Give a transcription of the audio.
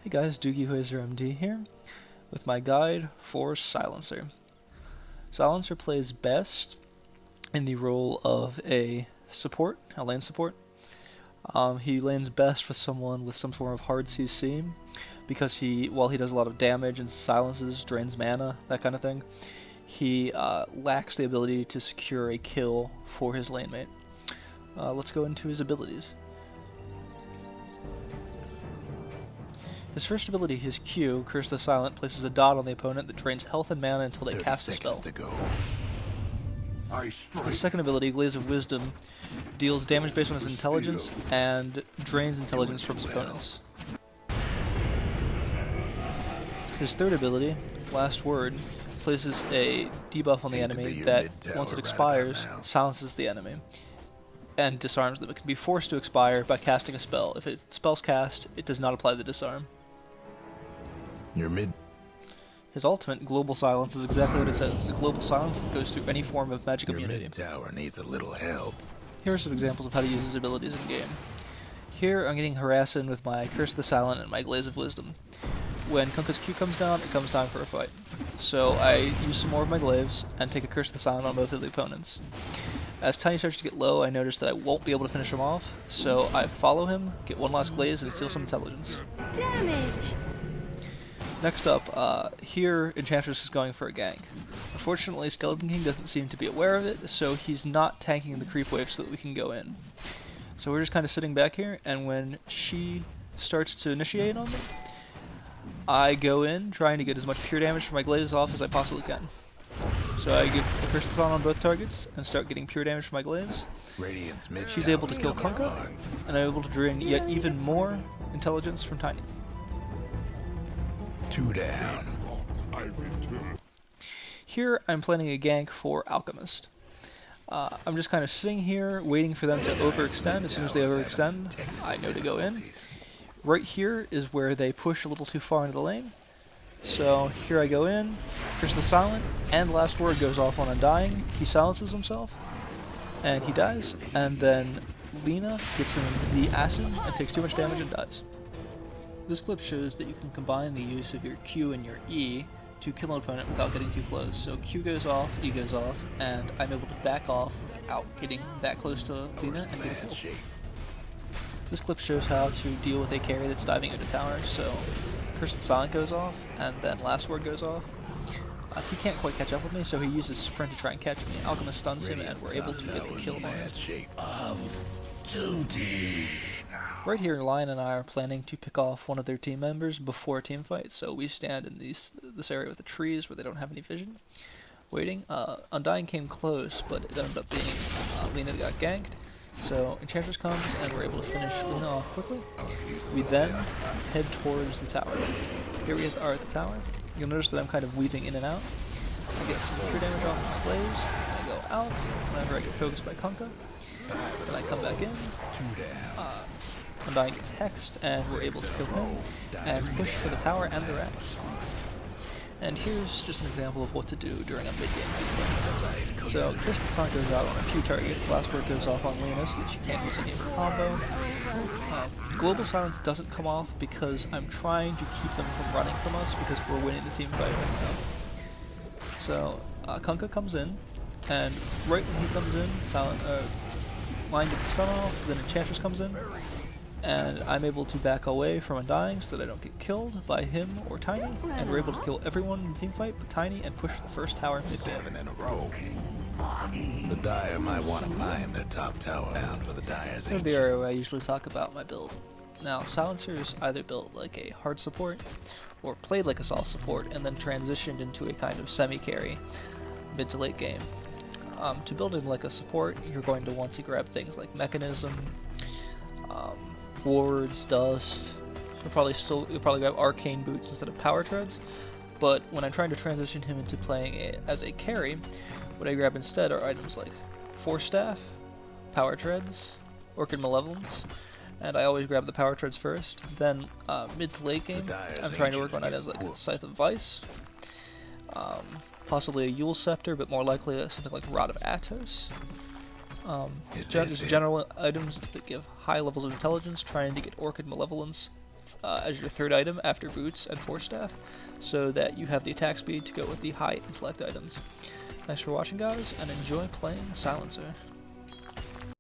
Hey guys, WQQEQR here with my guide for Silencer. Silencer plays best in the role of a support, a lane support. He lanes best with someone with some form of hard CC because while he does a lot of damage and silences, drains mana, that kind of thing, he lacks the ability to secure a kill for his lane mate. Let's go into his abilities. His first ability, his Q, Curse the Silent, places a dot on the opponent that drains health and mana until they cast a spell. His second ability, Glaze of Wisdom, deals damage based on his intelligence and drains intelligence from his opponents. His third ability, Last Word, places a debuff on the enemy that, once it expires, silences the enemy and disarms them. It can be forced to expire by casting a spell. If a spell's cast, it does not apply the disarm. You're mid. His ultimate, Global Silence, is exactly what it says. It's a global silence that goes through any form of magic immunity. Your mid tower needs a little help. Here are some examples of how to use his abilities in game. Here I'm getting harassing with my Curse the Silent and my Glaze of Wisdom. When Kunkka's Q comes down, it comes time for a fight. So I use some more of my Glaives and take a Curse the Silent on both of the opponents. As Tiny starts to get low, I notice that I won't be able to finish him off, so I follow him, get one last Glaze, and steal some intelligence. Damage! Next up, here Enchantress is going for a gank. Unfortunately, Skeleton King doesn't seem to be aware of it, so he's not tanking the creep wave so that we can go in. So we're just kind of sitting back here, and when she starts to initiate on them, I go in, trying to get as much pure damage from my Glaze off as I possibly can. So I give a Curse the on both targets, and start getting pure damage from my Glaives. She's able to kill Kunkka, and I'm able to drain yet even more intelligence from Tiny. 2 down. Here I'm planning a gank for Alchemist. I'm just kind of sitting here waiting for them to overextend. As soon as they overextend, I know to go in. Right here is where they push a little too far into the lane. So here I go in, Curse the Silent, and Last Word goes off on Undying. He silences himself, and he dies. And then Lena gets in the acid and takes too much damage and dies. This clip shows that you can combine the use of your Q and your E to kill an opponent without getting too close. So Q goes off, E goes off, and I'm able to back off without getting that close to Lena and get a kill. This clip shows how to deal with a carry that's diving into tower. So Curse the Silent goes off, and then Last Word goes off. He can't quite catch up with me, so he uses Sprint to try and catch me. Alchemist stuns him, and we're able to get the kill on him. Right here, Lion and I are planning to pick off one of their team members before a team fight, so we stand in this area with the trees where they don't have any vision, waiting. Undying came close, but it ended up being Lena that got ganked. So Enchantress comes, and we're able to finish Lena off quickly. We then head towards the tower. Here we are at the tower. You'll notice that I'm kind of weaving in and out. I get some pure damage off my Glaze, I go out whenever I get focused by Kunkka, then I come back in. Undying gets hexed, and we're able to kill him, and push for the tower and the racks. And here's just an example of what to do during a mid-game team fight. So Curse the Silent goes out on a few targets, Last Word goes off on Lena so that she can't use any of her combo. Global Silence doesn't come off because I'm trying to keep them from running from us because we're winning the team fight right now. So Kunkka comes in, and right when he comes in, Lion gets a stun off, then Enchantress comes in, and I'm able to back away from Undying so that I don't get killed by him or Tiny, and we're able to kill everyone in the team fight but Tiny and push the first tower mid-game. 7 in a row. The Dire might want to mine their top tower down for the Dire's. Here's the area where I usually talk about my build. Now, Silencer is either built like a hard support or played like a soft support and then transitioned into a kind of semi-carry mid to late game. To build him like a support, you're going to want to grab things like Mekansm, wards, dust. You'll probably grab arcane boots instead of power treads. But when I'm trying to transition him into playing as a carry, what I grab instead are items like Force Staff, power treads, Orchid Malevolence, and I always grab the power treads first. Then mid to late game, I'm trying to work on items like Scythe of Vyse, possibly a Yule Scepter, but more likely something like Rod of Atos. Just general items that give high levels of intelligence, trying to get Orchid Malevolence as your third item after boots and force staff, so that you have the attack speed to go with the high intellect items. Thanks for watching, guys, and enjoy playing Silencer.